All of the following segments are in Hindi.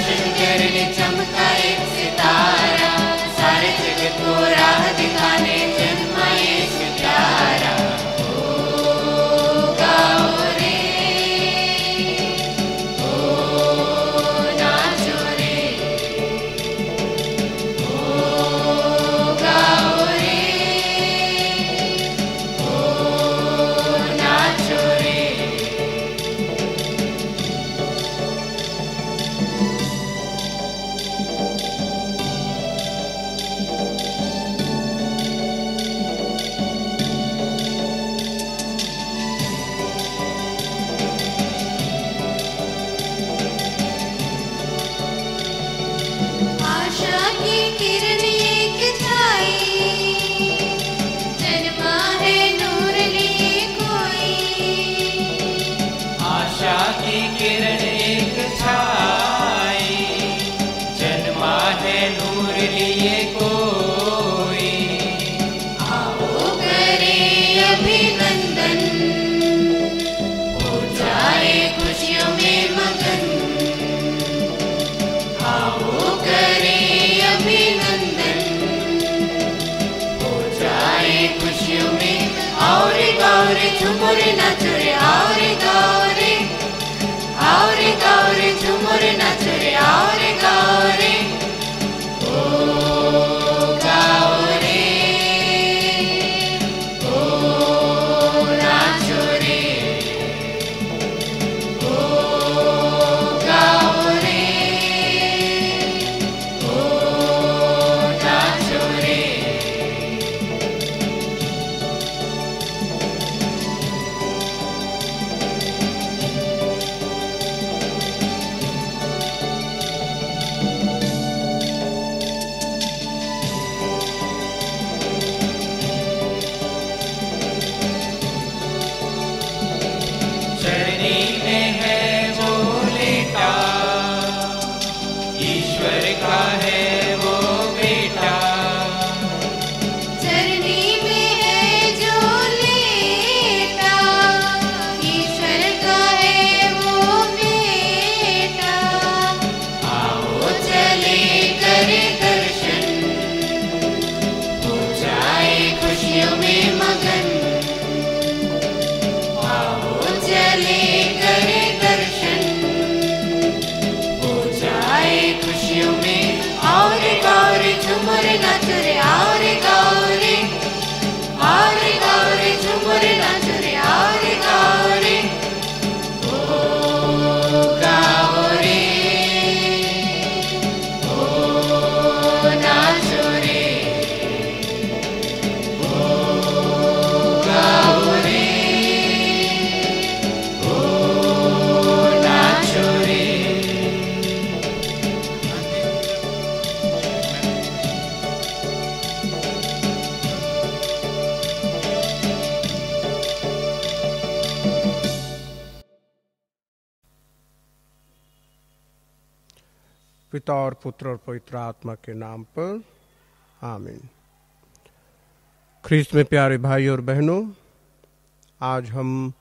रोशन करने चमका एक सितारा, सारे जगत को राह दिखाने जन्मा यीशु प्यारा। ओ गाओ रे, ओ नाचो रे, ओ गाओ रे, ओ नाचो रे। आशा की किरण एक छाई, जन्मा है नूर लिए कोई। आशा की किरण एक छाई, जन्मा है नूर लिए कोई। आओ करे अभिनंदन, हो जाए खुशियों में मगन। आओ करे अभिनंदन, हो जाए खुशियों में। आओ रे गाओ रे झूमो रे नाचो रे, आओ रे गाओ रे, आओ रे गाओ रे झूमो रे नाचो रे, आओ रे गाओ रे। ओ गाओ रे, ओ नाचो रे, ओ गाओ रे, ओ नाचो रे। चरनी में है वो लेटा, ईश्वर का है वो बेटा। चरनी में है जो लेटा, ईश्वर का है वो बेटा। आओ चले करे दर्शन, हो जाए खुशियों में मगन। आओ चले करे दर्शन, हो जाए खुशियों में। आओ रे गाओ रे झूमो रे नाचो रे, आओ रे गाओ रे, आओ रे गाओ रे झूमो रे नाचो रे, आओ रे गाओ रे। ओ गाओ रे, ओ नाचो रे, ओ गाओ रे, ओ नाचो रे। पिता और पुत्र और पवित्र आत्मा के नाम पर आमीन। ख्रीस्त में प्यारे भाई और बहनों, आज हम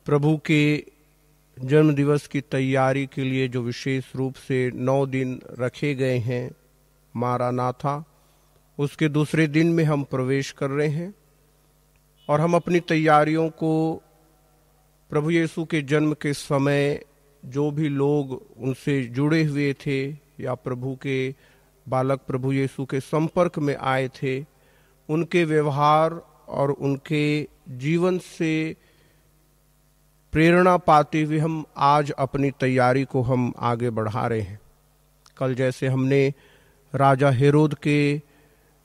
प्रभु के जन्म दिवस की तैयारी के लिए जो विशेष रूप से 9 दिन रखे गए हैं, मारानाथा, उसके दूसरे दिन में हम प्रवेश कर रहे हैं। और हम अपनी तैयारियों को प्रभु यीशु के जन्म के समय जो भी लोग उनसे जुड़े हुए थे या प्रभु के बालक प्रभु यीशु के संपर्क में आए थे, उनके व्यवहार और उनके जीवन से प्रेरणा पाते हुए हम आज अपनी तैयारी को हम आगे बढ़ा रहे हैं। कल जैसे हमने राजा हेरोद के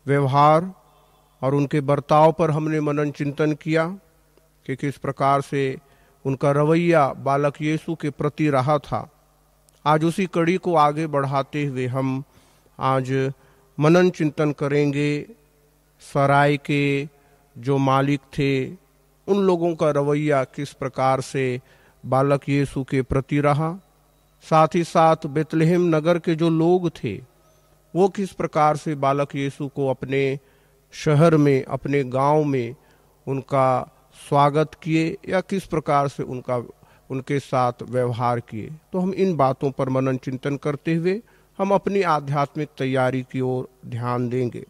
व्यवहार और उनके बर्ताव पर हमने मनन चिंतन किया कि किस प्रकार से उनका रवैया बालक यीशु के प्रति रहा था। आज उसी कड़ी को आगे बढ़ाते हुए हम आज मनन चिंतन करेंगे सराय के जो मालिक थे, उन लोगों का रवैया किस प्रकार से बालक यीशु के प्रति रहा। साथ ही साथ बेतलहम नगर के जो लोग थे वो किस प्रकार से बालक यीशु को अपने शहर में, अपने गांव में उनका स्वागत किए या किस प्रकार से उनका उनके साथ व्यवहार किए। तो हम इन बातों पर मनन चिंतन करते हुए हम अपनी आध्यात्मिक तैयारी की ओर ध्यान देंगे।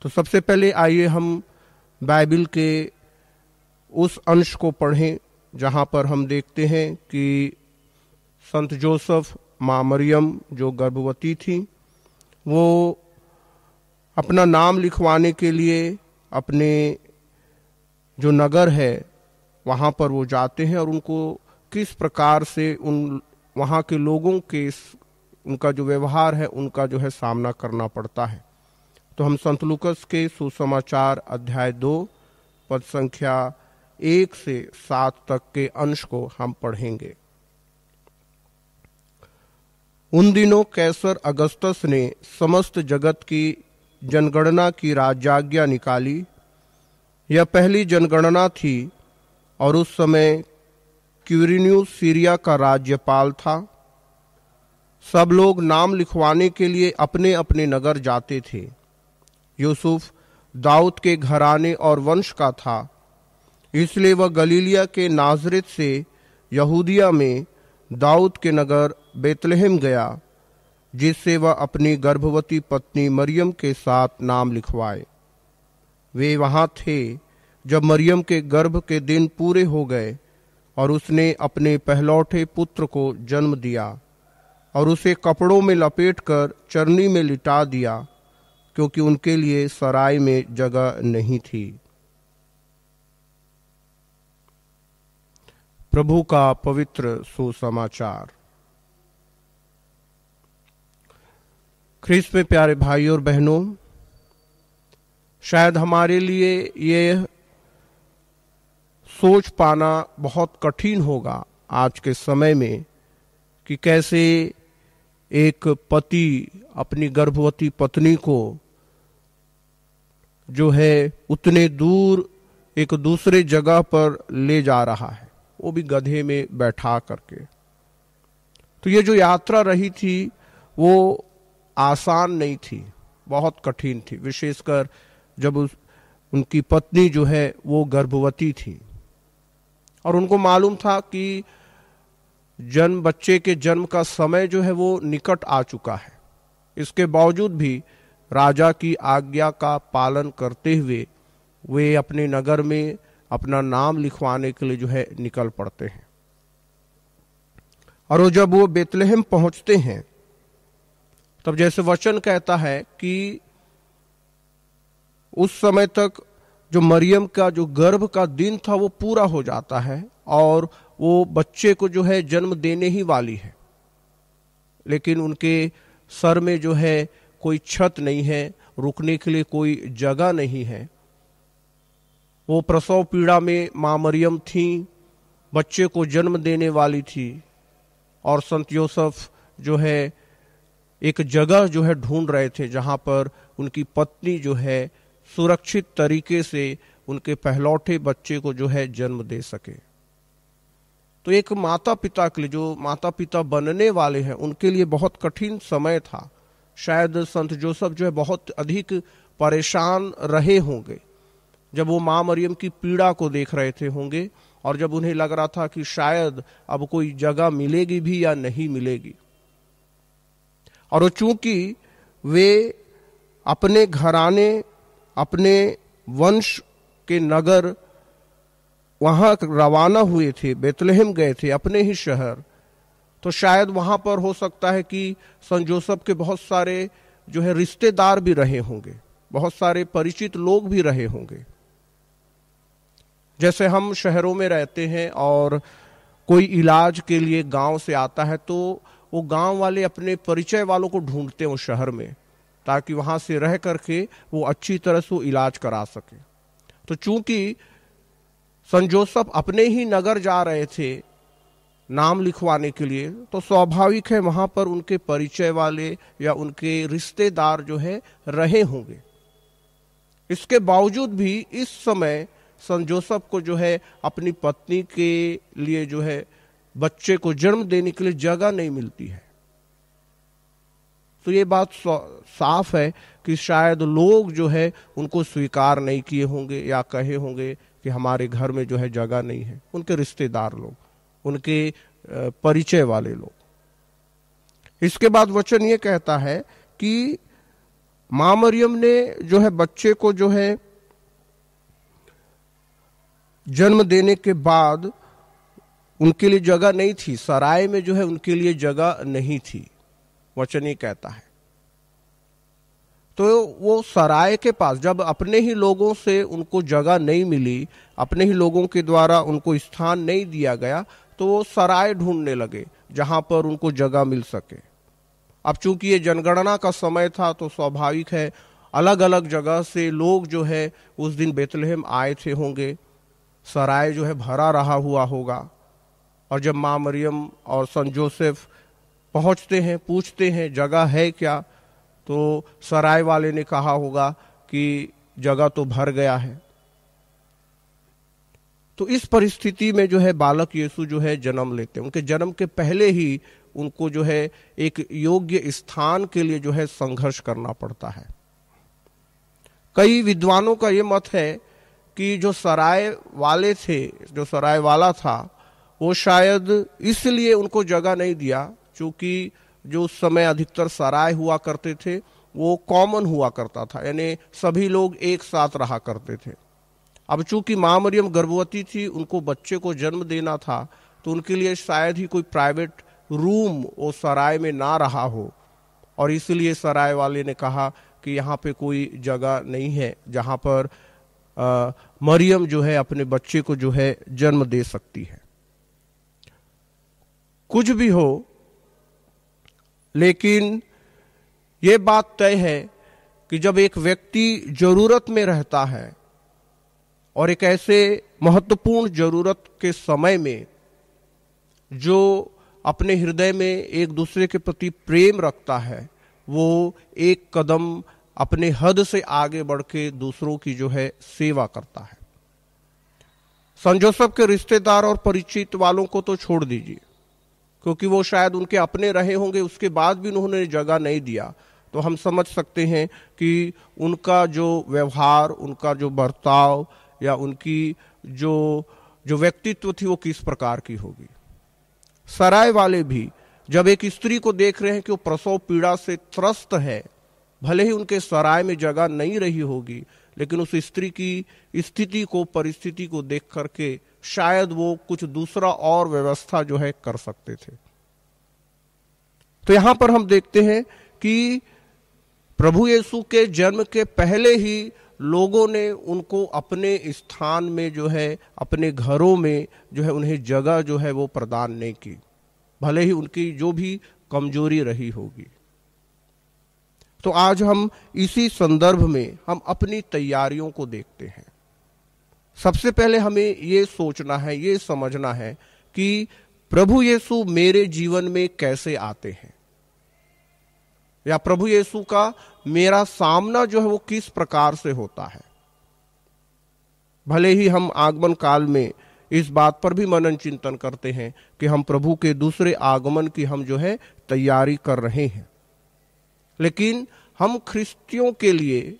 तो सबसे पहले आइए हम बाइबल के उस अंश को पढ़ें जहाँ पर हम देखते हैं कि संत जोसेफ, माँ मरियम जो गर्भवती थी, वो अपना नाम लिखवाने के लिए अपने जो नगर है वहाँ पर वो जाते हैं और उनको किस प्रकार से उन वहाँ के लोगों के उनका जो व्यवहार है उनका जो है सामना करना पड़ता है। तो हम संत लूकस के सुसमाचार अध्याय 2 पद संख्या 1 से 7 तक के अंश को हम पढ़ेंगे। उन दिनों कैसर अगस्तस ने समस्त जगत की जनगणना की राज्याज्ञा निकाली। यह पहली जनगणना थी और उस समय क्यूरिनियुस सीरिया का राज्यपाल था। सब लोग नाम लिखवाने के लिए अपने अपने नगर जाते थे। यूसुफ दाऊद के घराने और वंश का था, इसलिए वह गलीलिया के नाजरेत से यहूदिया में दाऊद के नगर बेतलहम गया, जिससे वह अपनी गर्भवती पत्नी मरियम के साथ नाम लिखवाए। वे वहां थे जब मरियम के गर्भ के दिन पूरे हो गए और उसने अपने पहलौठे पुत्र को जन्म दिया और उसे कपड़ों में लपेटकर चरनी में लिटा दिया, क्योंकि उनके लिए सराय में जगह नहीं थी। प्रभु का पवित्र सुसमाचार। ख्रीस्त में प्यारे भाई और बहनों, शायद हमारे लिए ये सोच पाना बहुत कठिन होगा आज के समय में कि कैसे एक पति अपनी गर्भवती पत्नी को जो है उतने दूर एक दूसरे जगह पर ले जा रहा है, वो भी गधे में बैठा करके। तो ये जो यात्रा रही थी वो आसान नहीं थी, बहुत कठिन थी, विशेषकर जब उनकी पत्नी जो है वो गर्भवती थी और उनको मालूम था कि बच्चे के जन्म का समय जो है वो निकट आ चुका है। इसके बावजूद भी राजा की आज्ञा का पालन करते हुए वे अपने नगर में अपना नाम लिखवाने के लिए जो है निकल पड़ते हैं। और जब वो बेतलहम पहुंचते हैं तब जैसे वचन कहता है कि उस समय तक जो मरियम का जो गर्भ का दिन था वो पूरा हो जाता है और वो बच्चे को जो है जन्म देने ही वाली है, लेकिन उनके सर में जो है कोई छत नहीं है, रुकने के लिए कोई जगह नहीं है। वो प्रसव पीड़ा में माँ मरियम थी, बच्चे को जन्म देने वाली थी और संत योसेफ जो है एक जगह जो है ढूंढ रहे थे जहां पर उनकी पत्नी जो है सुरक्षित तरीके से उनके पहलौठे बच्चे को जो है जन्म दे सके। तो एक माता पिता के लिए, जो माता पिता बनने वाले हैं, उनके लिए बहुत कठिन समय था। शायद संत जोसेफ जो है बहुत अधिक परेशान रहे होंगे जब वो माँ मरियम की पीड़ा को देख रहे थे होंगे और जब उन्हें लग रहा था कि शायद अब कोई जगह मिलेगी भी या नहीं मिलेगी। और चूंकि वे अपने घराने, अपने वंश के नगर वहां रवाना हुए थे, बेतलहम गए थे, अपने ही शहर, तो शायद वहां पर हो सकता है कि संत जोसेफ के बहुत सारे जो है रिश्तेदार भी रहे होंगे, बहुत सारे परिचित लोग भी रहे होंगे। जैसे हम शहरों में रहते हैं और कोई इलाज के लिए गांव से आता है तो वो गांव वाले अपने परिचय वालों को ढूंढते हैं उस शहर में, ताकि वहां से रह करके वो अच्छी तरह से इलाज करा सके। तो चूंकि संत जोसेफ अपने ही नगर जा रहे थे नाम लिखवाने के लिए, तो स्वाभाविक है वहां पर उनके परिचय वाले या उनके रिश्तेदार जो है रहे होंगे। इसके बावजूद भी इस समय संत जोसेफ को जो है अपनी पत्नी के लिए जो है बच्चे को जन्म देने के लिए जगह नहीं मिलती है। तो ये बात साफ है कि शायद लोग जो है उनको स्वीकार नहीं किए होंगे या कहे होंगे कि हमारे घर में जो है जगह नहीं है, उनके रिश्तेदार लोग। उनके परिचय वाले लोग। इसके बाद वचन ये कहता है कि मां मरियम ने जो है बच्चे को जो है जन्म देने के बाद उनके लिए जगह नहीं थी, सराय में जो है उनके लिए जगह नहीं थी, वचन ये कहता है। तो वो सराय के पास जब अपने ही लोगों से उनको जगह नहीं मिली, अपने ही लोगों के द्वारा उनको स्थान नहीं दिया गया, तो वो सराय ढूंढने लगे जहां पर उनको जगह मिल सके। अब चूंकि ये जनगणना का समय था तो स्वाभाविक है अलग अलग जगह से लोग जो है उस दिन बेतलहम आए थे होंगे, सराय जो है भरा रहा हुआ होगा। और जब मां मरियम और सन जोसेफ पहुंचते हैं, पूछते हैं जगह है क्या, तो सराय वाले ने कहा होगा कि जगह तो भर गया है। तो इस परिस्थिति में जो है बालक यीशु जो है जन्म लेते हैं। उनके जन्म के पहले ही उनको जो है एक योग्य स्थान के लिए जो है संघर्ष करना पड़ता है। कई विद्वानों का ये मत है कि जो सराय वाले थे, जो सराय वाला था, वो शायद इसलिए उनको जगह नहीं दिया क्योंकि जो उस समय अधिकतर सराय हुआ करते थे वो कॉमन हुआ करता था, यानी सभी लोग एक साथ रहा करते थे। अब चूंकि मां मरियम गर्भवती थी, उनको बच्चे को जन्म देना था, तो उनके लिए शायद ही कोई प्राइवेट रूम वो सराय में ना रहा हो, और इसलिए सराय वाले ने कहा कि यहाँ पे कोई जगह नहीं है जहाँ पर मरियम जो है अपने बच्चे को जो है जन्म दे सकती है। कुछ भी हो, लेकिन ये बात तय है कि जब एक व्यक्ति जरूरत में रहता है और एक ऐसे महत्वपूर्ण जरूरत के समय में जो अपने हृदय में एक दूसरे के प्रति प्रेम रखता है, वो एक कदम अपने हद से आगे बढ़ के दूसरों की जो है सेवा करता है। सन जोसेफ के रिश्तेदार और परिचित वालों को तो छोड़ दीजिए, क्योंकि वो शायद उनके अपने रहे होंगे, उसके बाद भी उन्होंने जगह नहीं दिया, तो हम समझ सकते हैं कि उनका जो व्यवहार, उनका जो बर्ताव या उनकी जो व्यक्तित्व थी वो किस प्रकार की होगी। सराय वाले भी जब एक स्त्री को देख रहे हैं कि वो प्रसव पीड़ा से त्रस्त है, भले ही उनके सराय में जगह नहीं रही होगी, लेकिन उस स्त्री की स्थिति को, परिस्थिति को देख करके शायद वो कुछ दूसरा और व्यवस्था जो है कर सकते थे। तो यहां पर हम देखते हैं कि प्रभु यीशु के जन्म के पहले ही लोगों ने उनको अपने स्थान में जो है, अपने घरों में जो है उन्हें जगह जो है वो प्रदान नहीं की, भले ही उनकी जो भी कमजोरी रही होगी। तो आज हम इसी संदर्भ में हम अपनी तैयारियों को देखते हैं। सबसे पहले हमें ये सोचना है, ये समझना है कि प्रभु यीशु मेरे जीवन में कैसे आते हैं, या प्रभु यीशु का मेरा सामना जो है वो किस प्रकार से होता है। भले ही हम आगमन काल में इस बात पर भी मनन चिंतन करते हैं कि हम प्रभु के दूसरे आगमन की हम जो है तैयारी कर रहे हैं, लेकिन हम ख्रिस्तियों के लिए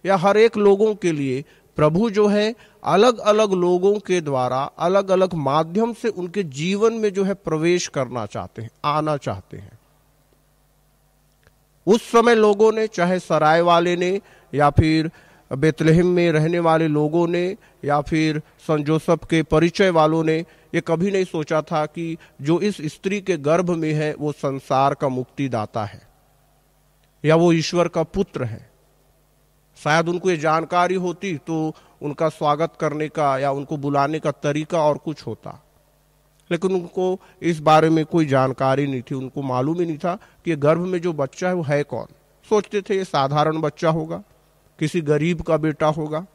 या हर एक लोगों के लिए प्रभु जो है अलग अलग लोगों के द्वारा, अलग अलग माध्यम से उनके जीवन में जो है प्रवेश करना चाहते हैं, आना चाहते हैं। उस समय लोगों ने, चाहे सराय वाले ने या फिर बेतलहम में रहने वाले लोगों ने या फिर सन जोसेफ के परिचय वालों ने, ये कभी नहीं सोचा था कि जो इस स्त्री के गर्भ में है वो संसार का मुक्तिदाता है या वो ईश्वर का पुत्र है। शायद उनको ये जानकारी होती तो उनका स्वागत करने का या उनको बुलाने का तरीका और कुछ होता, लेकिन उनको इस बारे में कोई जानकारी नहीं थी। उनको मालूम ही नहीं था कि गर्भ में जो बच्चा है वो है कौन। सोचते थे ये साधारण बच्चा होगा, किसी गरीब का बेटा होगा।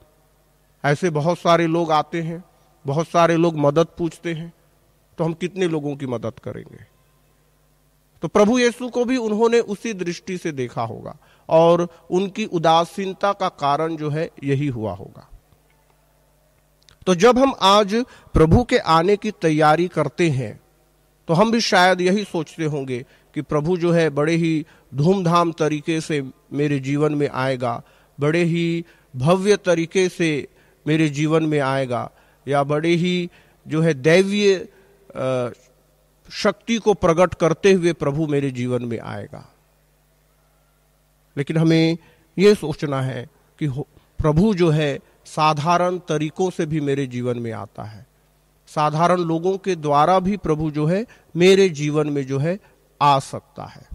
ऐसे बहुत सारे लोग आते हैं, बहुत सारे लोग मदद पूछते हैं, तो हम कितने लोगों की मदद करेंगे। तो प्रभु यीशु को भी उन्होंने उसी दृष्टि से देखा होगा और उनकी उदासीनता का कारण जो है यही हुआ होगा। तो जब हम आज प्रभु के आने की तैयारी करते हैं तो हम भी शायद यही सोचते होंगे कि प्रभु जो है बड़े ही धूमधाम तरीके से मेरे जीवन में आएगा, बड़े ही भव्य तरीके से मेरे जीवन में आएगा, या बड़े ही जो है दैवीय शक्ति को प्रकट करते हुए प्रभु मेरे जीवन में आएगा। लेकिन हमें यह सोचना है कि प्रभु जो है साधारण तरीकों से भी मेरे जीवन में आता है, साधारण लोगों के द्वारा भी प्रभु जो है मेरे जीवन में जो है आ सकता है।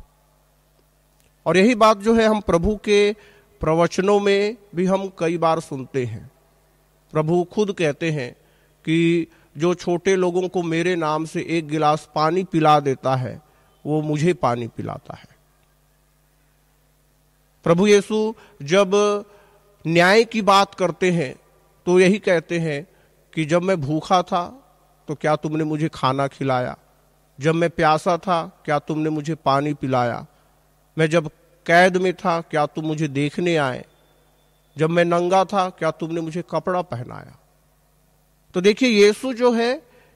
और यही बात जो है हम प्रभु के प्रवचनों में भी हम कई बार सुनते हैं। प्रभु खुद कहते हैं कि जो छोटे लोगों को मेरे नाम से एक गिलास पानी पिला देता है वो मुझे पानी पिलाता है। प्रभु यीशु जब न्याय की बात करते हैं तो यही कहते हैं कि जब मैं भूखा था तो क्या तुमने मुझे खाना खिलाया, जब मैं प्यासा था क्या तुमने मुझे पानी पिलाया, मैं जब कैद में था क्या तुम मुझे देखने आए, जब मैं नंगा था क्या तुमने मुझे कपड़ा पहनाया। तो देखिए यीशु जो है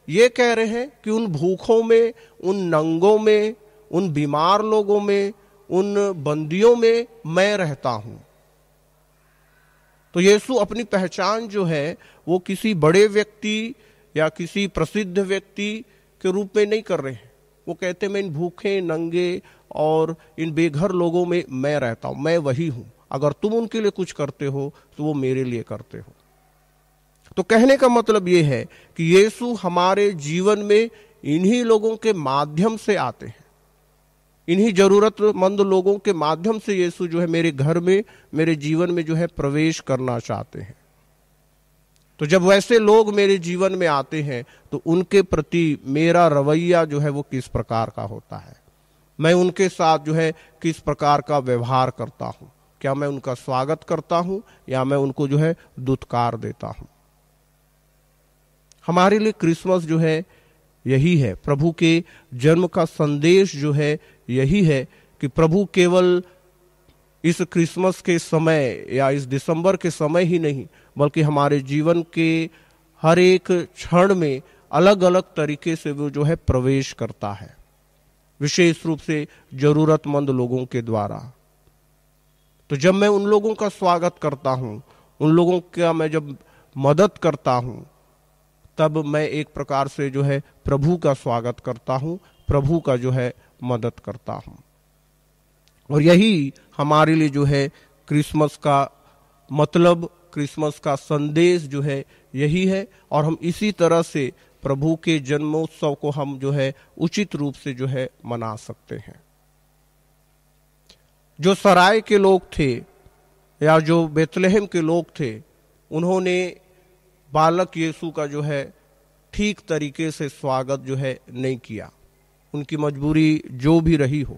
ये कह रहे हैं कि उन भूखों में, उन नंगों में, उन बीमार लोगों में, उन बंदियों में मैं रहता हूं। तो यीशु अपनी पहचान जो है वो किसी बड़े व्यक्ति या किसी प्रसिद्ध व्यक्ति के रूप में नहीं कर रहे हैं। वो कहते हैं मैं इन भूखे, नंगे और इन बेघर लोगों में मैं रहता हूं, मैं वही हूं। अगर तुम उनके लिए कुछ करते हो तो वो मेरे लिए करते हो। तो कहने का मतलब ये है कि यीशु हमारे जीवन में इन्हीं लोगों के माध्यम से आते हैं, इन्हीं जरूरतमंद लोगों के माध्यम से यीशु जो है मेरे घर में, मेरे जीवन में जो है प्रवेश करना चाहते हैं। तो जब वैसे लोग मेरे जीवन में आते हैं तो उनके प्रति मेरा रवैया जो है वो किस प्रकार का होता है, मैं उनके साथ जो है किस प्रकार का व्यवहार करता हूं। क्या मैं उनका स्वागत करता हूं या मैं उनको जो है दुत्कार देता हूं। हमारे लिए क्रिसमस जो है यही है, प्रभु के जन्म का संदेश जो है यही है कि प्रभु केवल इस क्रिसमस के समय या इस दिसंबर के समय ही नहीं बल्कि हमारे जीवन के हर एक क्षण में अलग अलग तरीके से वो जो है प्रवेश करता है, विशेष रूप से जरूरतमंद लोगों के द्वारा। तो जब मैं उन लोगों का स्वागत करता हूं, उन लोगों का मैं जब मदद करता हूं, तब मैं एक प्रकार से जो है प्रभु का स्वागत करता हूं, प्रभु का जो है मदद करता हूं। और यही हमारे लिए जो है क्रिसमस का मतलब, क्रिसमस का संदेश जो है यही है। और हम इसी तरह से प्रभु के जन्मोत्सव को हम जो है उचित रूप से जो है मना सकते हैं। जो सराय के लोग थे या जो बेतलहम के लोग थे, उन्होंने बालक यीशु का जो है ठीक तरीके से स्वागत जो है नहीं किया, उनकी मजबूरी जो भी रही हो।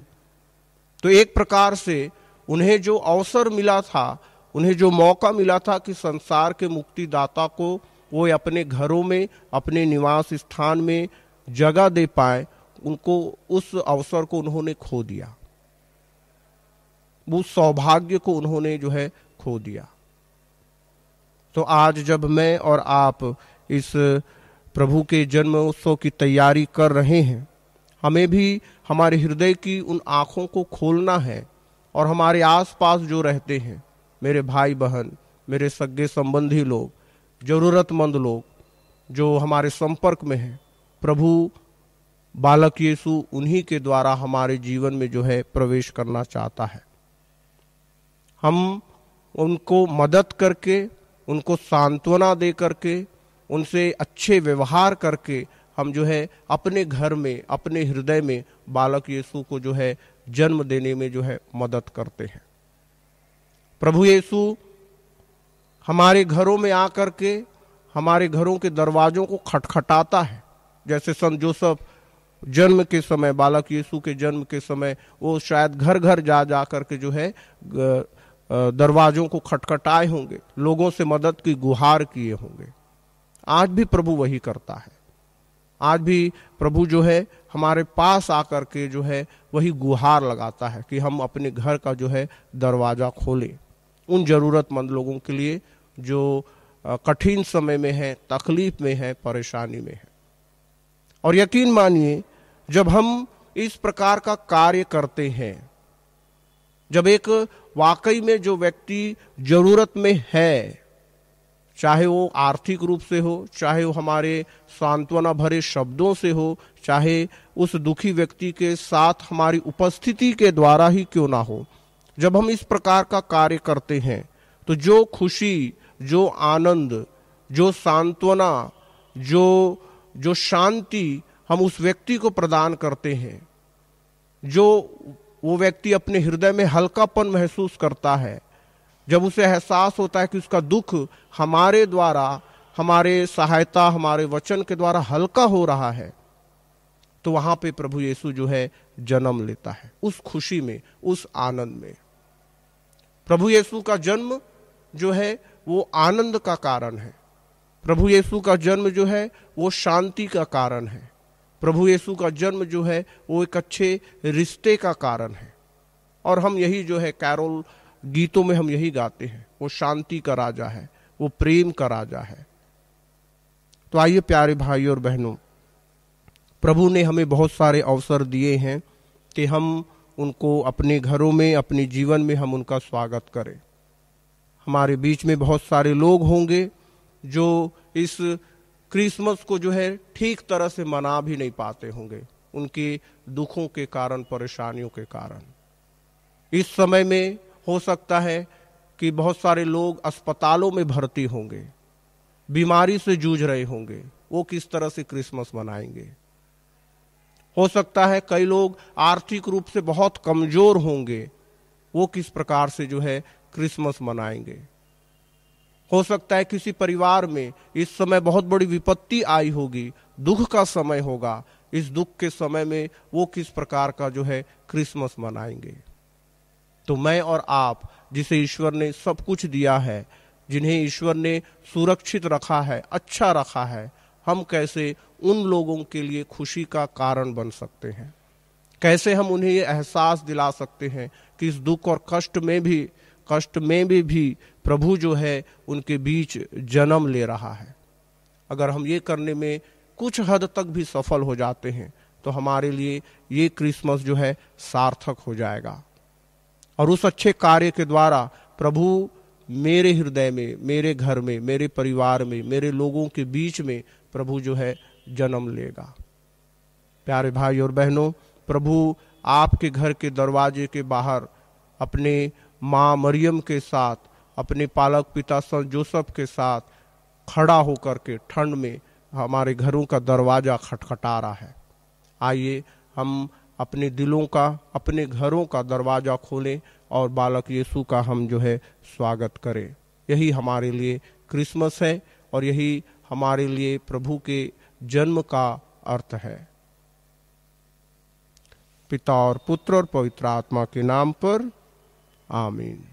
तो एक प्रकार से उन्हें जो अवसर मिला था, उन्हें जो मौका मिला था कि संसार के मुक्तिदाता को वो अपने घरों में, अपने निवास स्थान में जगह दे पाए, उनको उस अवसर को उन्होंने खो दिया, उस सौभाग्य को उन्होंने जो है खो दिया। तो आज जब मैं और आप इस प्रभु के जन्मोत्सव की तैयारी कर रहे हैं, हमें भी हमारे हृदय की उन आँखों को खोलना है और हमारे आसपास जो रहते हैं, मेरे भाई बहन, मेरे सगे संबंधी लोग, जरूरतमंद लोग जो हमारे संपर्क में हैं, प्रभु बालक यीशु उन्हीं के द्वारा हमारे जीवन में जो है प्रवेश करना चाहता है। हम उनको मदद करके, उनको सांत्वना दे करके, उनसे अच्छे व्यवहार करके हम जो है अपने घर में, अपने हृदय में बालक यीशु को जो है जन्म देने में जो है मदद करते हैं। प्रभु यीशु हमारे घरों में आकर के हमारे घरों के दरवाजों को खटखटाता है। जैसे संत जोसेफ जन्म के समय, बालक यीशु के जन्म के समय, वो शायद घर घर जा जा करके जो है दरवाजों को खटखटाए होंगे, लोगों से मदद की गुहार किए होंगे। आज भी प्रभु वही करता है। आज भी प्रभु जो है हमारे पास आकर के जो है वही गुहार लगाता है कि हम अपने घर का जो है दरवाजा खोलें उन जरूरतमंद लोगों के लिए जो कठिन समय में है, तकलीफ में है, परेशानी में है। और यकीन मानिए, जब हम इस प्रकार का कार्य करते हैं, जब एक वाकई में जो व्यक्ति जरूरत में है चाहे वो आर्थिक रूप से हो, चाहे वो हमारे सांत्वना भरे शब्दों से हो, चाहे उस दुखी व्यक्ति के साथ हमारी उपस्थिति के द्वारा ही क्यों ना हो। जब हम इस प्रकार का कार्य करते हैं तो जो खुशी, जो आनंद, जो सांत्वना, जो शांति हम उस व्यक्ति को प्रदान करते हैं, जो वो व्यक्ति अपने हृदय में हल्कापन महसूस करता है, जब उसे एहसास होता है कि उसका दुख हमारे द्वारा, हमारे सहायता, हमारे वचन के द्वारा हल्का हो रहा है, तो वहां पे प्रभु यीशु जो है जन्म लेता है, उस खुशी में, उस आनंद में। प्रभु यीशु का जन्म जो है वो आनंद का कारण है। प्रभु यीशु का जन्म जो है वो शांति का कारण है। प्रभु यीशु का जन्म जो है वो एक अच्छे रिश्ते का कारण है। और हम यही जो है कैरोल गीतों में हम यही गाते हैं, वो शांति का राजा है, वो प्रेम का राजा है। तो आइए प्यारे भाइयों और बहनों, प्रभु ने हमें बहुत सारे अवसर दिए हैं कि हम उनको अपने घरों में, अपने जीवन में हम उनका स्वागत करें। हमारे बीच में बहुत सारे लोग होंगे जो इस क्रिसमस को जो है ठीक तरह से मना भी नहीं पाते होंगे, उनके दुखों के कारण, परेशानियों के कारण। इस समय में हो सकता है कि बहुत सारे लोग अस्पतालों में भर्ती होंगे, बीमारी से जूझ रहे होंगे, वो किस तरह से क्रिसमस मनाएंगे। हो सकता है कई लोग आर्थिक रूप से बहुत कमजोर होंगे, वो किस प्रकार से जो है क्रिसमस मनाएंगे। हो सकता है किसी परिवार में इस समय बहुत बड़ी विपत्ति आई होगी, दुख का समय होगा, इस दुख के समय में वो किस प्रकार का जो है क्रिसमस मनाएंगे। तो मैं और आप, जिसे ईश्वर ने सब कुछ दिया है, जिन्हें ईश्वर ने सुरक्षित रखा है, अच्छा रखा है, हम कैसे उन लोगों के लिए खुशी का कारण बन सकते हैं, कैसे हम उन्हें ये एहसास दिला सकते हैं कि इस दुख और कष्ट में भी प्रभु जो है उनके बीच जन्म ले रहा है। अगर हम ये करने में कुछ हद तक भी सफल हो जाते हैं तो हमारे लिए ये क्रिसमस जो है सार्थक हो जाएगा। और उस अच्छे कार्य के द्वारा प्रभु मेरे हृदय में, मेरे घर में, मेरे परिवार में, मेरे लोगों के बीच में प्रभु जो है जन्म लेगा। प्यारे भाई और बहनों, प्रभु आपके घर के दरवाजे के बाहर अपने माँ मरियम के साथ, अपने पालक पिता संत जोसेफ के साथ खड़ा होकर के ठंड में हमारे घरों का दरवाजा खटखटा रहा है। आइए हम अपने दिलों का, अपने घरों का दरवाजा खोलें और बालक यीशु का हम जो है स्वागत करें। यही हमारे लिए क्रिसमस है और यही हमारे लिए प्रभु के जन्म का अर्थ है। पिता और पुत्र और पवित्र आत्मा के नाम पर आमीन।